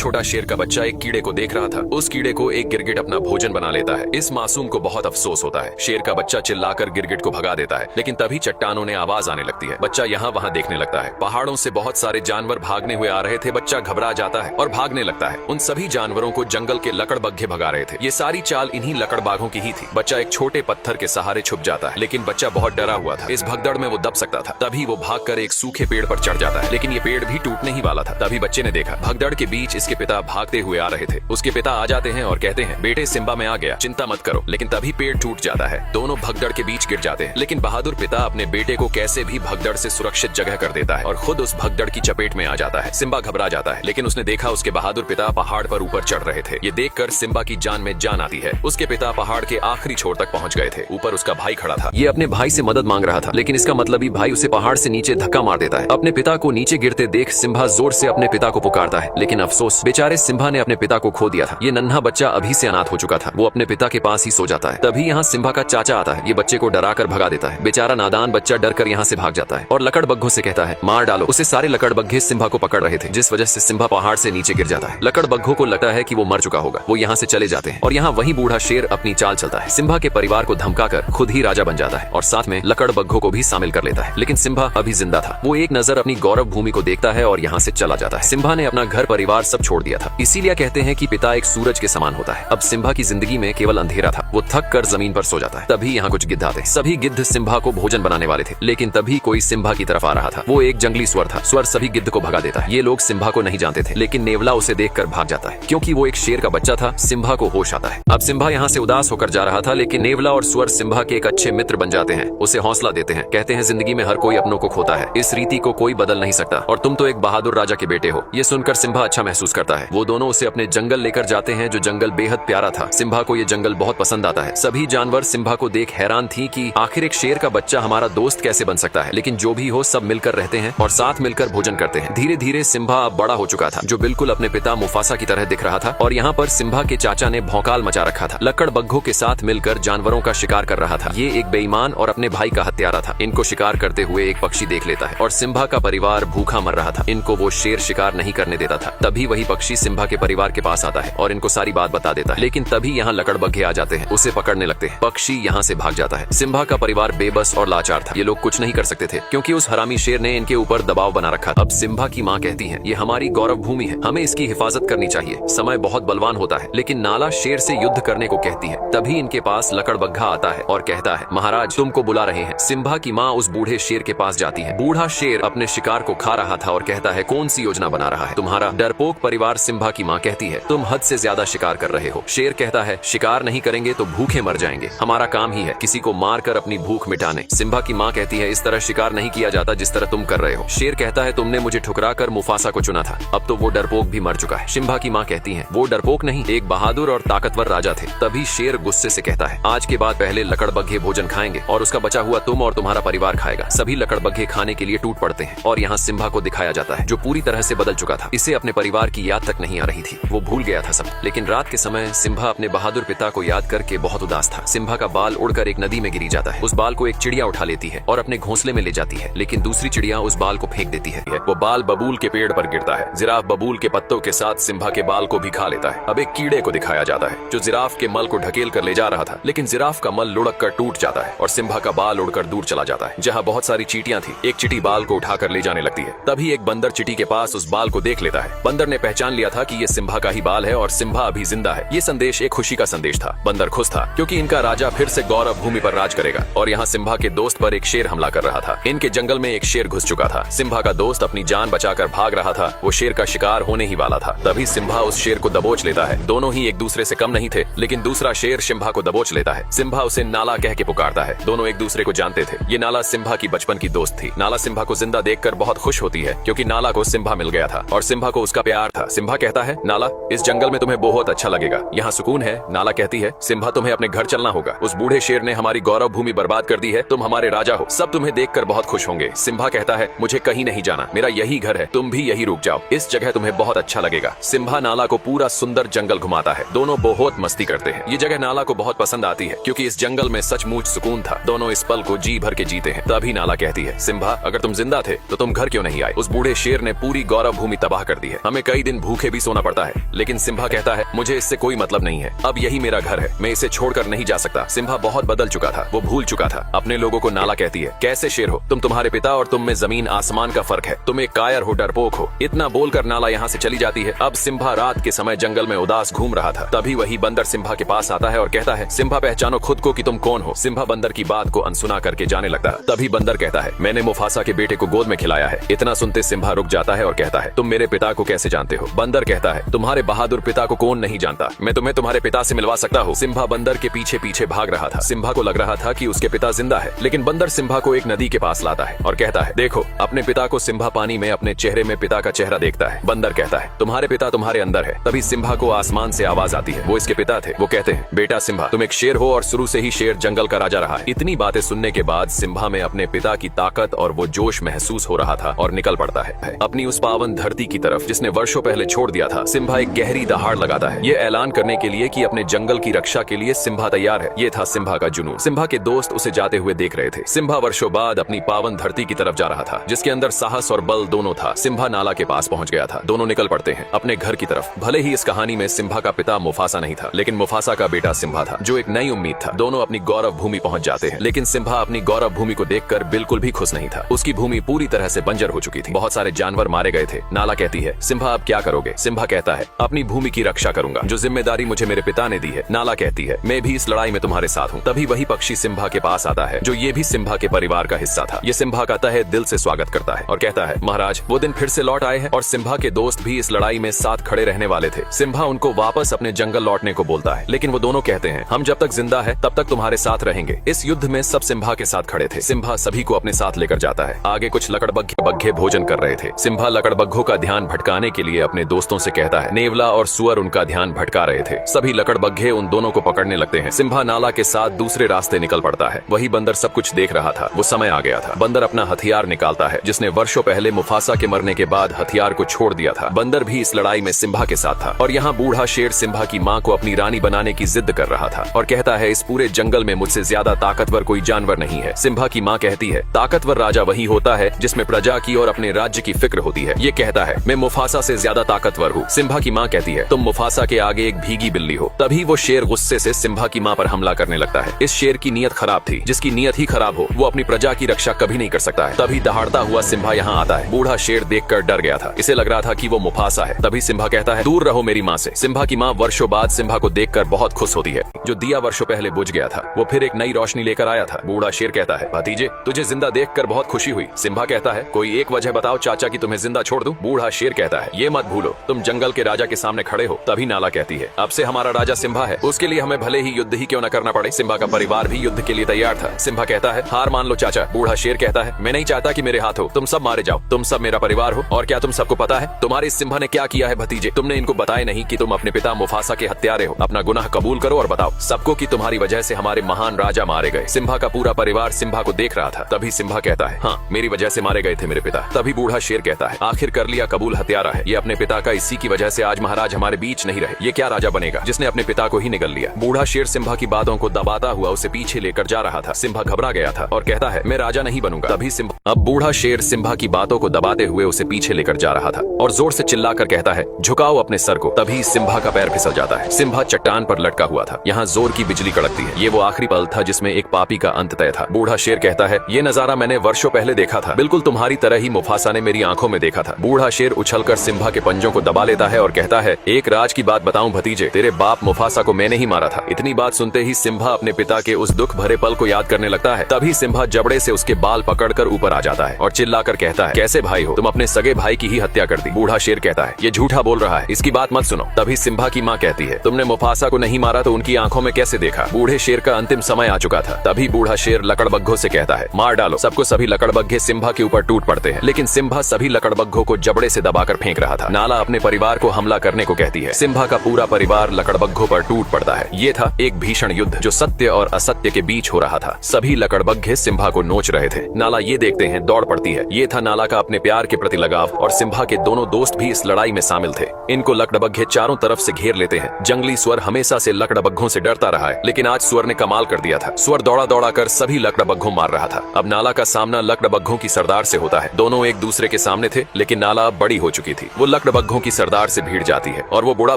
छोटा शेर का बच्चा एक कीड़े को देख रहा था। उस कीड़े को एक गिरगिट अपना भोजन बना लेता है। इस मासूम को बहुत अफसोस होता है। शेर का बच्चा चिल्लाकर गिरगिट को भगा देता है, लेकिन तभी चट्टानों ने आवाज आने लगती है। बच्चा यहाँ वहाँ देखने लगता है। पहाड़ों से बहुत सारे जानवर भागने हुए आ रहे थे। बच्चा घबरा जाता है और भागने लगता है। उन सभी जानवरों को जंगल के लकड़बग्घे भगा रहे थे। ये सारी चाल इन्हीं लकड़बाघों की ही थी। बच्चा एक छोटे पत्थर के सहारे छुप जाता है, लेकिन बच्चा बहुत डरा हुआ था। इस भगदड़ में वो दब सकता था। तभी वो भागकर एक सूखे पेड़ पर चढ़ जाता है, लेकिन ये पेड़ भी टूटने ही वाला था। तभी बच्चे ने देखा भगदड़ के बीच इसके पिता भागते हुए आ रहे थे। उसके पिता आ जाते हैं और कहते हैं, बेटे सिम्बा में आ गया, चिंता मत करो। लेकिन तभी पेड़ टूट जाता है। दोनों भगदड़ के बीच गिर जाते हैं, लेकिन बहादुर पिता अपने बेटे को कैसे भी भगदड़ से सुरक्षित जगह कर देता है और खुद उस भगदड़ की चपेट में आ जाता है। सिम्बा घबरा जाता है, लेकिन उसने देखा उसके बहादुर पिता पहाड़ पर ऊपर चढ़ रहे थे। ये देखकर सिम्बा की जान में जान आती है। उसके पिता पहाड़ के आखिरी छोर तक पहुंच गए थे। ऊपर उसका भाई खड़ा था। ये अपने भाई से मदद मांग रहा था, लेकिन इसका मतलबी भाई उसे पहाड़ से नीचे धक्का मार देता है। अपने पिता को नीचे गिरते देख सिम्बा जोर से अपने पिता को पुकारता है, लेकिन अफसोस, बेचारे सिम्बा ने अपने पिता को खो दिया था। ये नन्हा बच्चा अभी से अनाथ हो चुका था। वो अपने पिता के पास ही सो जाता है। तभी यहाँ सिम्बा का चाचा आता है। ये बच्चे को डराकर भगा देता है। बेचारा नादान बच्चा डरकर यहाँ से भाग जाता है और लकड़बग्घों से कहता है, मार डालो उसे। सारे लकड़बग्घे सिम्बा को पकड़ रहे थे, जिस वजह से सिम्बा पहाड़ से नीचे गिर जाता है। लकड़बग्घों को लगता है कि वो मर चुका होगा। वो यहाँ से चले जाते हैं और यहाँ वही बूढ़ा शेर अपनी चाल चलता है। सिम्बा के परिवार को धमकाकर खुद ही राजा बन जाता है और साथ में लकड़बग्घों को भी शामिल कर लेता है। लेकिन सिम्बा अभी जिंदा था। वो एक नजर अपनी गौरव भूमि को देखता है और यहाँ से चला जाता है। सिम्बा ने अपना घर परिवार सब छोड़ दिया था। इसीलिए कहते हैं कि पिता एक सूरज के समान होता है। अब सिम्बा की जिंदगी में केवल अंधेरा था। वो थक कर जमीन पर सो जाता है। तभी यहाँ कुछ गिद्ध आते। सभी गिद्ध सिम्बा को भोजन बनाने वाले थे, लेकिन तभी कोई सिम्बा की तरफ आ रहा था। वो एक जंगली स्वर था। स्वर सभी गिद्ध को भगा देता है। ये लोग सिम्बा को नहीं जानते थे, लेकिन नेवला उसे देखकर भाग जाता है। क्योंकि वो एक शेर का बच्चा था, सिम्बा को होश आता है। अब सिम्बा यहाँ से उदास होकर जा रहा था, लेकिन नेवला और स्वर सिम्बा के एक अच्छे मित्र बन जाते हैं। उसे हौसला देते हैं। कहते हैं, जिंदगी में हर कोई अपनों को खोता है। इस रीति को कोई बदल नहीं सकता और तुम तो एक बहादुर राजा के बेटे हो। ये सुनकर सिम्बा अच्छा महसूस करता है। वो दोनों उसे अपने जंगल लेकर जाते हैं, जो जंगल बेहद प्यारा था। सिम्बा को ये जंगल बहुत पसंद आता है। सभी जानवर सिम्बा को देख हैरान थी कि आखिर एक शेर का बच्चा हमारा दोस्त कैसे बन सकता है। लेकिन जो भी हो, सब मिलकर रहते हैं और साथ मिलकर भोजन करते हैं। धीरे धीरे सिम्बा अब बड़ा हो चुका था, जो बिल्कुल अपने पिता मुफासा की तरह दिख रहा था। और यहाँ पर सिम्बा के चाचा ने भौकाल मचा रखा था। लकड़बग्घों के साथ मिलकर जानवरों का शिकार कर रहा था। ये एक बेईमान और अपने भाई का हत्यारा था। इनको शिकार करते हुए एक पक्षी देख लेता है और सिम्बा का परिवार भूखा मर रहा था। इनको वो शेर शिकार नहीं करने देता था। तभी वही पक्षी सिम्बा के परिवार के पास आता है और इनको सारी बात बता देता है। लेकिन तभी यहाँ लकड़बग्घे आ जाते हैं, उसे पकड़ने लगते हैं। पक्षी यहाँ से भाग जाता है। सिम्बा का परिवार बेबस और लाचार था। ये लोग कुछ नहीं कर सकते थे, क्योंकि उस हरामी शेर ने इनके ऊपर दबाव बना रखा। अब सिम्बा की माँ कहती है, ये हमारी गौरव भूमि है, हमें इसकी हिफाजत करनी चाहिए। समय बहुत बलवान होता है। लेकिन नाला शेर से युद्ध करने को कहती है। तभी इनके पास लकड़बग्घा आता है और कहता है, महाराज तुमको बुला रहे हैं। सिम्बा की माँ उस बूढ़े शेर के पास जाती है। बूढ़ा शेर अपने शिकार को खा रहा था और कहता है, कौन सी योजना बना रहा है तुम्हारा डरपोक परिवार। सिम्बा की माँ कहती है, तुम हद से ज्यादा शिकार कर रहे हो। शेर कहता है, शिकार नहीं करेंगे तो भूखे मर जाएंगे। हमारा काम ही है किसी को मार कर अपनी भूख मिटाने। सिम्बा की माँ कहती है, इस तरह शिकार नहीं किया जाता जिस तरह तुम कर रहे हो। शेर कहता है, तुमने मुझे ठुकरा कर मुफासा को चुना था, अब तो वो डरपोक भी मर चुका है। सिम्बा की माँ कहती है, वो डरपोक नहीं, एक बहादुर और ताकतवर राजा थे। तभी शेर गुस्से से कहता है, आज के बाद पहले लकड़बग्घे भोजन खाएंगे और उसका बचा हुआ तुम और तुम्हारा परिवार खाएगा। सभी लकड़बग्घे खाने के लिए टूट पड़ते हैं और यहाँ सिम्बा को दिखाया जाता है, जो पूरी तरह से बदल चुका था। इसे अपने परिवार की याद तक नहीं आ रही थी। वो भूल गया था सब। लेकिन रात के समय सिम्बा अपने बहादुर पिता को याद करके बहुत उदास था। सिम्बा का बाल उड़कर एक नदी में गिरी जाता है। उस बाल को एक चिड़िया उठा लेती है और अपने घोंसले में ले जाती है, लेकिन दूसरी चिड़िया उस बाल को फेंक देती है। वो बाल बबूल के पेड़ पर गिरता है। जिराफ बबूल के पत्तों के साथ सिम्बा के बाल को भी खा लेता है। अब एक कीड़े को दिखाया जाता है, जो जिराफ के मल को ढकेल कर ले जा रहा था, लेकिन जिराफ का मल लुढ़क कर टूट जाता है और सिम्बा का बाल उड़कर दूर चला जाता है, जहाँ बहुत सारी चींटियां थी। एक चींटी बाल को उठाकर ले जाने लगती है। तभी एक बंदर चींटी के पास उस बाल को देख लेता है। बंदर ने पहचान लिया था कि ये सिम्बा का ही बाल है और सिम्बा अभी जिंदा है। ये संदेश एक खुशी का संदेश था। बंदर खुश था, क्योंकि इनका राजा फिर से गौरव भूमि पर राज करेगा। और यहाँ सिम्बा के दोस्त पर एक शेर हमला कर रहा था। इनके जंगल में एक शेर घुस चुका था। सिम्बा का दोस्त अपनी जान बचाकर भाग रहा था। वो शेर का शिकार होने ही वाला था। तभी सिम्बा उस शेर को दबोच लेता है। दोनों ही एक दूसरे से कम नहीं थे, लेकिन दूसरा शेर सिम्बा को दबोच लेता है। सिम्बा उसे नाला कह के पुकारता है। दोनों एक दूसरे को जानते थे। ये नाला सिम्बा की बचपन की दोस्त थी। नाला सिम्बा को जिंदा देखकर बहुत खुश होती है, क्योंकि नाला को सिम्बा मिल गया था और सिम्बा को उसका प्यार था। सिम्बा कहता है, नाला इस जंगल में तुम्हें बहुत अच्छा लगेगा, यहाँ सुकून है। नाला कहती है, सिम्बा तुम्हें अपने घर चलना होगा। उस बूढ़े शेर ने हमारी गौरव भूमि बर्बाद कर दी है। तुम हमारे राजा हो, सब तुम्हें देखकर बहुत खुश होंगे। सिम्बा कहता है, मुझे कहीं नहीं जाना, मेरा यही घर है, तुम भी यही रुक जाओ, इस जगह तुम्हें बहुत अच्छा लगेगा। सिम्बा नाला को पूरा सुंदर जंगल घुमाता है। दोनों बहुत मस्ती करते हैं। ये जगह नाला को बहुत पसंद आती है, क्योंकि इस जंगल में सचमुच सुकून था। दोनों इस पल को जी भर के जीते हैं। तभी नाला कहती है, सिम्बा अगर तुम जिंदा थे तो तुम घर क्यों नहीं आए? उस बूढ़े शेर ने पूरी गौरव भूमि तबाह कर दी है। हमें कई दिन दिन भूखे भी सोना पड़ता है। लेकिन सिम्बा कहता है मुझे इससे कोई मतलब नहीं है, अब यही मेरा घर है, मैं इसे छोड़कर नहीं जा सकता। सिम्बा बहुत बदल चुका था, वो भूल चुका था अपने लोगों को। नाला कहती है कैसे शेर हो तुम, तुम्हारे पिता और तुम में जमीन आसमान का फर्क है, तुम एक कायर हो, डरपोक हो। इतना बोलकर नाला यहाँ से चली जाती है। अब सिम्बा रात के समय जंगल में उदास घूम रहा था, तभी वही बंदर सिम्बा के पास आता है और कहता है सिम्बा पहचानो खुद को कि तुम कौन हो। सिम्बा बंदर की बात को अनसुना करके जाने लगता है। तभी बंदर कहता है मैंने मुफासा के बेटे को गोद में खिलाया है। इतना सुनते सिम्बा रुक जाता है और कहता है तुम मेरे पिता को कैसे जानते हो। बंदर कहता है तुम्हारे बहादुर पिता को कौन नहीं जानता, मैं तुम्हें तुम्हारे पिता से मिलवा सकता हूँ। सिम्बा बंदर के पीछे पीछे भाग रहा था। सिम्बा को लग रहा था कि उसके पिता जिंदा है, लेकिन बंदर सिम्बा को एक नदी के पास लाता है और कहता है देखो अपने पिता को। सिम्बा पानी में अपने चेहरे में पिता का चेहरा देखता है। बंदर कहता है तुम्हारे पिता तुम्हारे अंदर है। तभी सिम्बा को आसमान से आवाज आती है, वो इसके पिता थे। वो कहते हैं बेटा सिम्बा तुम एक शेर हो और शुरू से ही शेर जंगल का राजा रहा है। इतनी बातें सुनने के बाद सिम्बा में अपने पिता की ताकत और वो जोश महसूस हो रहा था और निकल पड़ता है अपनी उस पावन धरती की तरफ जिसने वर्षों पहले छोड़ दिया था। सिम्बा एक गहरी दहाड़ लगाता है, ये ऐलान करने के लिए कि अपने जंगल की रक्षा के लिए सिम्बा तैयार है। ये था सिम्बा का जुनून। सिम्बा के दोस्त उसे जाते हुए देख रहे थे। सिम्बा वर्षों बाद अपनी पावन धरती की तरफ जा रहा था जिसके अंदर साहस और बल दोनों था। सिम्बा नाला के पास पहुंच गया था। दोनों निकल पड़ते हैं अपने घर की तरफ। भले ही इस कहानी में सिम्बा का पिता मुफासा नहीं था, लेकिन मुफासा का बेटा सिम्बा था जो एक नई उम्मीद था। दोनों अपनी गौरव भूमि पहुंच जाते हैं, लेकिन सिम्बा अपनी गौरव भूमि को देखकर बिल्कुल भी खुश नहीं था। उसकी भूमि पूरी तरह से बंजर हो चुकी थी, बहुत सारे जानवर मारे गए थे। नाला कहती है सिम्बा अब क्या करोगे। सिम्बा कहता है अपनी भूमि की रक्षा करूंगा, जो जिम्मेदारी मुझे मेरे पिता ने दी है। नाला कहती है मैं भी इस लड़ाई में तुम्हारे साथ हूँ। तभी वही पक्षी सिम्बा के पास आता है जो ये भी सिम्बा के परिवार का हिस्सा था। ये सिम्बा का तहे दिल से स्वागत करता है और कहता है महाराज वो दिन फिर से लौट आए हैं और सिम्बा के दोस्त भी इस लड़ाई में साथ खड़े रहने वाले थे। सिम्बा उनको वापस अपने जंगल लौटने को बोलता है, लेकिन वो दोनों कहते हैं हम जब तक जिंदा है तब तक तुम्हारे साथ रहेंगे। इस युद्ध में सब सिम्बा के साथ खड़े थे। सिम्बा सभी को अपने साथ लेकर जाता है। आगे कुछ लकड़बग्घे भोजन कर रहे थे। सिम्बा लकड़बग्घों का ध्यान भटकाने के लिए अपने दोस्तों से कहता है। नेवला और सुअर उनका ध्यान भटका रहे थे। सभी लकड़बग्घे उन दोनों को पकड़ने लगते हैं। सिम्बा नाला के साथ दूसरे रास्ते निकल पड़ता है। वही बंदर सब कुछ देख रहा था। वो समय आ गया था। बंदर अपना हथियार निकालता है जिसने वर्षों पहले मुफासा के मरने के बाद हथियार को छोड़ दिया था। बंदर भी इस लड़ाई में सिम्बा के साथ था और यहाँ बूढ़ा शेर सिम्बा की माँ को अपनी रानी बनाने की जिद कर रहा था और कहता है इस पूरे जंगल में मुझसे ज्यादा ताकतवर कोई जानवर नहीं है। सिम्बा की माँ कहती है ताकतवर राजा वही होता है जिसमें प्रजा की और अपने राज्य की फिक्र होती है। ये कहता है मैं मुफासा से ज्यादा ताकतवर हूँ। सिम्बा की माँ कहती है तुम मुफासा के आगे एक भीगी बिल्ली हो। तभी वो शेर गुस्से से सिम्बा की माँ पर हमला करने लगता है। इस शेर की नीयत खराब थी। जिसकी नीयत ही खराब हो वो अपनी प्रजा की रक्षा कभी नहीं कर सकता है। तभी दहाड़ता हुआ सिम्बा यहाँ आता है। बूढ़ा शेर देखकर डर गया था। इसे लग रहा था कि वो मुफासा है। तभी सिम्बा कहता है दूर रहो मेरी माँ से। सिम्बा की माँ वर्षों बाद सिम्बा को देखकर बहुत खुश होती है। जो दिया वर्षों पहले बुझ गया था वो फिर एक नई रोशनी लेकर आया था। बूढ़ा शेर कहता है भतीजे तुझे जिंदा देखकर बहुत खुशी हुई। सिम्बा कहता है कोई एक वजह बताओ चाचा की तुम्हें जिंदा छोड़ दूं। बूढ़ा शेर कहता है ये मत भूलो तुम जंगल के राजा के सामने खड़े हो। तभी नाला कहती है अब से हमारा राजा सिम्बा है, उसके लिए हमें भले ही युद्ध ही क्यों न करना पड़े। सिम्बा का परिवार भी युद्ध के लिए तैयार था। सिम्बा कहता है हार मान लो चाचा। बूढ़ा शेर कहता है मैं नहीं चाहता कि मेरे हाथ हो, तुम सब मारे जाओ। तुम सब मेरा परिवार हो और क्या तुम सबको पता है तुम्हारे इस सिम्बा ने क्या किया है भतीजे। तुमने इनको बताया नहीं कि तुम अपने पिता मुफासा के हत्यारे हो। अपना गुनाह कबूल करो और बताओ सबको कि तुम्हारी वजह से हमारे महान राजा मारे गए। सिम्बा का पूरा परिवार सिम्बा को देख रहा था। तभी सिम्बा कहता है हाँ मेरी वजह से मारे गए थे मेरे पिता। तभी बूढ़ा शेर कहता है आखिर कर लिया कबूल हत्यारा है। ये अपने पिता का, इसी की वजह से आज महाराज हमारे बीच नहीं रहे। ये क्या राजा बनेगा जिसने अपने पिता को ही निगल लिया। बूढ़ा शेर सिम्बा की बातों को दबाता हुआ उसे पीछे लेकर जा रहा था। सिम्बा घबरा गया था और कहता है मैं राजा नहीं बनूंगा। तभी अब बूढ़ा शेर सिम्बा की बातों को दबाते हुए उसे पीछे लेकर जा रहा था और जोर से चिल्लाकर कहता है झुकाओ अपने सर को। तभी सिम्बा का पैर फिसल जाता है। सिम्बा चट्टान पर लटका हुआ था। यहाँ जोर की बिजली कड़कती है। ये वो आखिरी पल था जिसमें एक पापी का अंत तय था। बूढ़ा शेर कहता है ये नजारा मैंने वर्षों पहले देखा था, बिल्कुल तुम्हारी तरह ही मुफासा ने मेरी आंखों में देखा था। बूढ़ा शेर उछलकर सिम्बा के पंजों को दबा लेता है और कहता है एक राज की बात बताऊं भतीजे, तेरे बाप मुफासा को मैंने ही मारा था। इतनी बात सुनते ही सिम्बा अपने पिता के उस दुख भरे पल को याद करने लगता है। तभी सिम्बा जबड़े से उसके बाल पकड़कर ऊपर आ जाता है और चिल्लाकर कहता है कैसे भाई हो तुम, अपने सगे भाई की ही हत्या कर दी। बूढ़ा शेर कहता है ये झूठा बोल रहा है, इसकी बात मत सुनो। तभी सिम्बा की माँ कहती है तुमने मुफासा को नहीं मारा तो उनकी आंखों में कैसे देखा। बूढ़े शेर का अंतिम समय आ चुका था। तभी बूढ़ा शेर लकड़बग्घों से कहता है मार डालो सबको। सभी लकड़बग्घे सिम्बा के ऊपर टूट पड़ते हैं, लेकिन सिम्बा सभी लकड़बग्घों को जबड़े से दबाकर फेंक रहा था। नाला अपने परिवार को हमला करने को कहती है। सिम्बा का पूरा परिवार लकड़बग्घों पर टूट पड़ता है। ये था एक भीषण युद्ध जो सत्य और असत्य के बीच हो रहा था। सभी लकड़बग्घे सिम्बा को नोच रहे थे। नाला ये देखते हैं दौड़ पड़ती है। ये था नाला का अपने प्यार के प्रति लगाव और सिम्बा के दोनों दोस्त भी इस लड़ाई में शामिल थे। इनको लकड़बग्घे चारों तरफ से घेर लेते हैं। जंगली स्वर हमेशा से लकड़बग्घों से डरता रहा है, लेकिन आज स्वर ने कमाल कर दिया था। स्वर दौड़ा दौड़ा कर सभी लकड़बग्घों मार रहा था। अब नाला का सामना लकड़बग्घों की सरदार से होता है। दोनों एक दूसरे के सामने थे, लेकिन नाला अब बड़ी हो चुकी थी। वो लकड़बग्घों की सरदार से भीड़ जाती है और वो बूढ़ा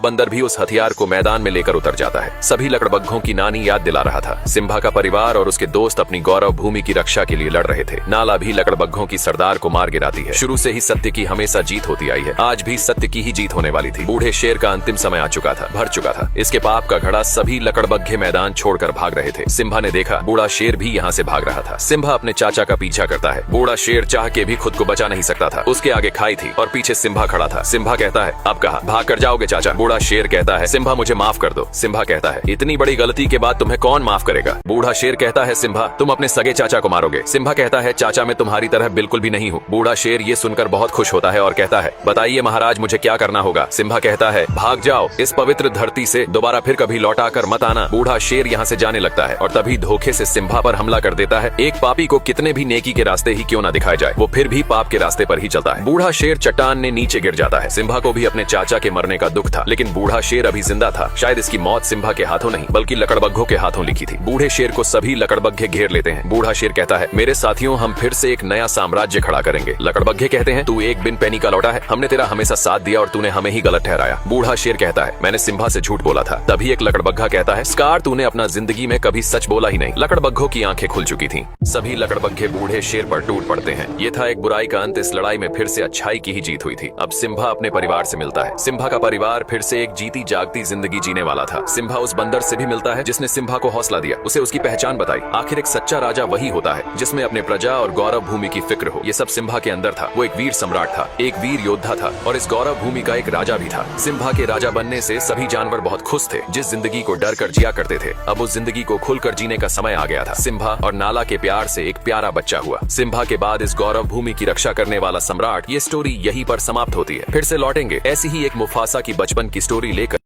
बंदर भी उस हथियार को मैदान में लेकर उतर जाता है। सभी लकड़बग्घों की नानी याद दिला रहा था। सिम्बा का परिवार और उसके दोस्त अपनी गौरव भूमि की रक्षा के लिए लड़ रहे थे। नाला भी लकड़बग्घों की सरदार को मार गिराती है। शुरू से ही सत्य की हमेशा जीत होती आई है। आज भी सत्य की ही जीत होने वाली थी। बूढ़े शेर का अंतिम समय आ चुका था, भर चुका था। इसके पाप का घड़ा सभी लकड़बग्घे मैदान छोड़कर भाग रहे थे। सिम्बा ने देखा बूढ़ा शेर भी यहाँ से भाग रहा था। सिम्बा अपने चाचा का पीछा करता है। बूढ़ा शेर चाह के भी खुद को बचा नहीं सकता था। उसके आगे खाई थी और पीछे सिम्बा खड़ा था। सिम्बा कहता है, अब कहा भाग कर जाओगे चाचा? बूढ़ा शेर कहता है, सिम्बा मुझे माफ कर दो। सिम्बा कहता है, इतनी बड़ी गलती के बाद तुम्हें कौन माफ करेगा? बूढ़ा शेर कहता है, सिम्बा तुम अपने सगे चाचा को मारोगे। सिम्बा कहता है, चाचा मैं तुम्हारी तरह बिल्कुल भी नहीं हूँ। बूढ़ा शेर ये सुनकर बहुत खुश होता है और कहता है, बताइए महाराज मुझे क्या करना होगा? सिम्बा कहता है, भाग जाओ, इस पवित्र धरती से दोबारा फिर कभी लौटा कर मत आना। बूढ़ा शेर यहाँ से जाने लगता है और तभी धोखे से सिम्बा पर हमला कर देता है। एक पापी को कितने भी नेकी के रास्ते ही क्यों ना दिखाए जाए, वो फिर भी पाप के रास्ते पर ही चलता है। बूढ़ा शेर चट्टान ने नीचे गिर जाता है। सिम्बा को भी अपने चाचा के मरने का दुख था, लेकिन बूढ़ा शेर अभी जिंदा था। शायद इसकी मौत सिम्बा के हाथों नहीं बल्कि लकड़बग्घों के हाथों लिखी थी। बूढ़े शेर को सभी लकड़बग्घे घेर लेते हैं। बूढ़ा शेर कहता है, मेरे साथियों हम फिर से एक नया साम्राज्य खड़ा करेंगे। लकड़बग्घे कहते हैं, तू एक बिन पैनी का लौटा है, हमने तेरा हमेशा साथ दिया और तूने हमें ही गलत ठहराया। बूढ़ा शेर कहता है, मैंने सिम्बा से झूठ बोला था। तभी एक लकड़बग्घा कहता है, स्कार तूने अपना जिंदगी में कभी सच बोला ही नहीं। लकड़बग्घों की आंखें खुल चुकी थीं। सभी लकड़बग्घे बूढ़े शेर पर टूट पड़ते हैं। ये था एक बुराई का अंत। इस लड़ाई में फिर से अच्छाई की ही जीत हुई थी। अब सिम्बा अपने परिवार से मिलता है। सिम्बा का परिवार फिर से एक जीती जागती जिंदगी जीने वाला था। सिम्बा उस बंदर से भी मिलता है जिसने सिम्बा को हौसला दिया, उसे उसकी पहचान बताई। आखिर एक सच्चा राजा वही होता है जिसमें अपने प्रजा और गौरव भूमि की फिक्र हो। ये सब सिम्बा के अंदर था। वो एक वीर सम्राट था, एक वीर योद्धा था और इस गौरव भूमि का एक राजा भी था। सिम्बा के राजा बनने से सभी जानवर बहुत खुश थे। जिस जिंदगी को डर कर जिया करते थे, अब उस जिंदगी को खुलकर जीने का समय आ गया था। सिम्बा और नाला के प्यार से एक प्यारा बच्चा हुआ। सिम्बा के बाद इस गौरव भूमि की रक्षा करने वाला सम्राट। ये स्टोरी यहीं पर समाप्त होती है। फिर से लौटेंगे ऐसी ही एक मुफासा की बचपन की स्टोरी लेकर।